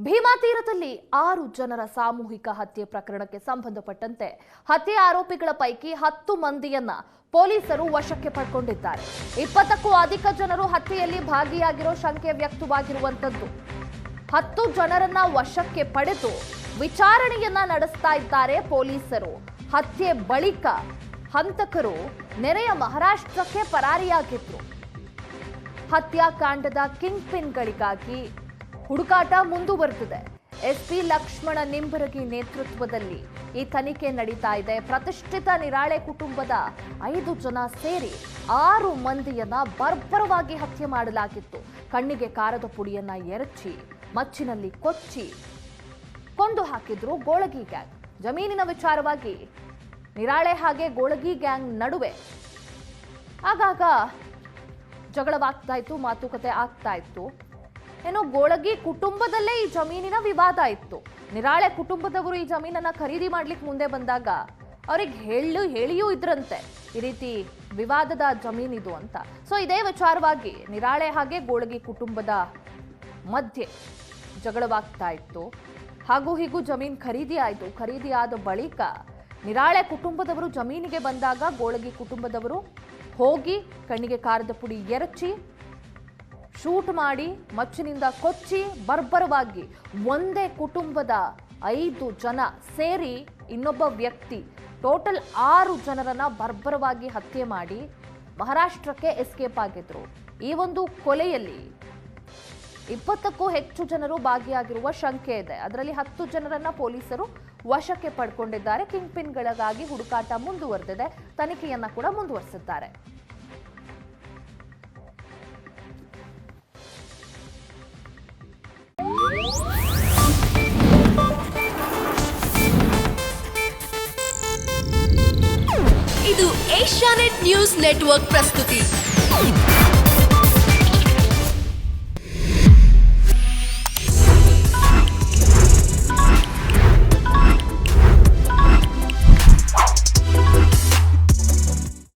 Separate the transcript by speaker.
Speaker 1: ಭೀಮಾ ತೀರದಲ್ಲಿ 6 ಜನರ ಸಾಮೂಹಿಕ ಹತ್ಯೆ ಪ್ರಕರಣಕ್ಕೆ ಸಂಬಂಧಪಟ್ಟಂತೆ ಹತ್ಯೆ ಆರೋಪಿಗಳ ಪೈಕಿ 10 ಮಂದಿಯನ್ನ ಪೊಲೀಸರು ವಶಕ್ಕೆ ಪಡೆದುಕೊಂಡಿದ್ದಾರೆ. 20ಕ್ಕೂ ಅಧಿಕ ಜನರು ಹತ್ಯೆಯಲ್ಲಿ ಭಾಗಿಯಾಗಿರೋ ಶಂಕೆ ವ್ಯಕ್ತವಾಗಿರುವಂತದ್ದು. 10 ಜನರನ್ನ ವಶಕ್ಕೆ ಪಡೆದು ವಿಚಾರಣೆಯನ್ನ ನಡೆಸ್ತಾ ಇದ್ದಾರೆ ಪೊಲೀಸರು. ಹತ್ಯೆ ಬಳಿಕ ಹಂತಕರು ನೆರೆಯ ಮಹಾರಾಷ್ಟ್ರಕ್ಕೆ ಪರಾರಿಯಾಗಿದ್ರು. ಹತ್ಯಾಕಾಂಡದ ಕಿಂಗ್ ಪಿನ್ಗಳಿಗಾಗಿ ಹುಡುಕಾಟ ಮುಂದುವರೆದಿದೆ. ಎಸ್ಪಿ ಲಕ್ಷ್ಮಣ ನಿಂಬರಗಿ ನೇತೃತ್ವದಲ್ಲಿ ಈ ತನಿಖೆ ನಡೀತಾ ಇದೆ. ಪ್ರತಿಷ್ಠಿತ ನಿರಾಳೆ ಕುಟುಂಬದ 5 ಜನ ಸೇರಿ 6 ಮಂದಿಯನ್ನ ಬರ್ಬರವಾಗಿ ಹತ್ಯೆ ಮಾಡಲಾಗಿತ್ತು. ಕಣ್ಣಿಗೆ ಕಾರದ ಪುಡಿಯನ್ನ ಎರಚಿ ಮಚ್ಚಿನಲ್ಲಿ ಕೊಚ್ಚಿ ಕೊಂದು ಹಾಕಿದ್ರು ಗೋಳಗಿ ಗ್ಯಾಂಗ್. ಜಮೀನಿನ ವಿಚಾರವಾಗಿ ನಿರಾಳೆ ಹಾಗೆ ಗೋಳಗಿ ಗ್ಯಾಂಗ್ ನಡುವೆ ಆಗಾಗ ಜಗಳವಾಗ್ತಾ ಇತ್ತು, ಮಾತುಕತೆ ಆಗ್ತಾ ಇತ್ತು. ಏನೋ ಗೋಳಗಿ ಕುಟುಂಬದಲ್ಲೇ ಈ ಜಮೀನಿನ ವಿವಾದ ಇತ್ತು. ನಿರಾಳೆ ಕುಟುಂಬದವರು ಈ ಜಮೀನನ್ನ ಖರೀದಿ ಮಾಡ್ಲಿಕ್ಕೆ ಮುಂದೆ ಬಂದಾಗ ಅವ್ರಿಗೆ ಹೇಳಿಯೂ ಇದ್ರಂತೆ ಈ ರೀತಿ ವಿವಾದದ ಜಮೀನಿದು ಅಂತ. ಸೊ ಇದೇ ವಿಚಾರವಾಗಿ ನಿರಾಳೆ ಹಾಗೆ ಗೋಳಗಿ ಕುಟುಂಬದ ಮಧ್ಯೆ ಜಗಳವಾಗ್ತಾ ಇತ್ತು. ಹಾಗೂ ಹೀಗೂ ಜಮೀನ್ ಖರೀದಿ ಆಯಿತು. ಖರೀದಿ ಆದ ಬಳಿಕ ನಿರಾಳೆ ಕುಟುಂಬದವರು ಜಮೀನಿಗೆ ಬಂದಾಗ ಗೋಳಗಿ ಕುಟುಂಬದವರು ಹೋಗಿ ಕಣ್ಣಿಗೆ ಕಾರದ ಪುಡಿ ಎರಚಿ ಶೂಟ್ ಮಾಡಿ ಮಚ್ಚಿನಿಂದ ಕೊಚ್ಚಿ ಬರ್ಬರವಾಗಿ ಒಂದೇ ಕುಟುಂಬದ 5 ಜನ ಸೇರಿ ಇನ್ನೊಬ್ಬ ವ್ಯಕ್ತಿ ಟೋಟಲ್ 6 ಜನರನ್ನ ಬರ್ಬರವಾಗಿ ಹತ್ಯೆ ಮಾಡಿ ಮಹಾರಾಷ್ಟ್ರಕ್ಕೆ ಎಸ್ಕೇಪ್ ಆಗಿದ್ರು. ಈ ಒಂದು ಕೊಲೆಯಲ್ಲಿ 20ಕ್ಕೂ ಹೆಚ್ಚು ಜನರು ಭಾಗಿಯಾಗಿರುವ ಶಂಕೆ ಇದೆ. ಅದರಲ್ಲಿ 10 ಜನರನ್ನ ಪೊಲೀಸರು ವಶಕ್ಕೆ ಪಡ್ಕೊಂಡಿದ್ದಾರೆ. ಕಿಂಗ್ ಪಿನ್ಗಳಿಗಾಗಿ ಹುಡುಕಾಟ ಮುಂದುವರೆದಿದೆ. ತನಿಖೆಯನ್ನ ಕೂಡ ಮುಂದುವರೆಸಿದ್ದಾರೆ.
Speaker 2: ಇದು ಏಷ್ಯಾನೆಟ್ ನ್ಯೂಸ್ ನೆಟ್ವರ್ಕ್ ಪ್ರಸ್ತುತಿ.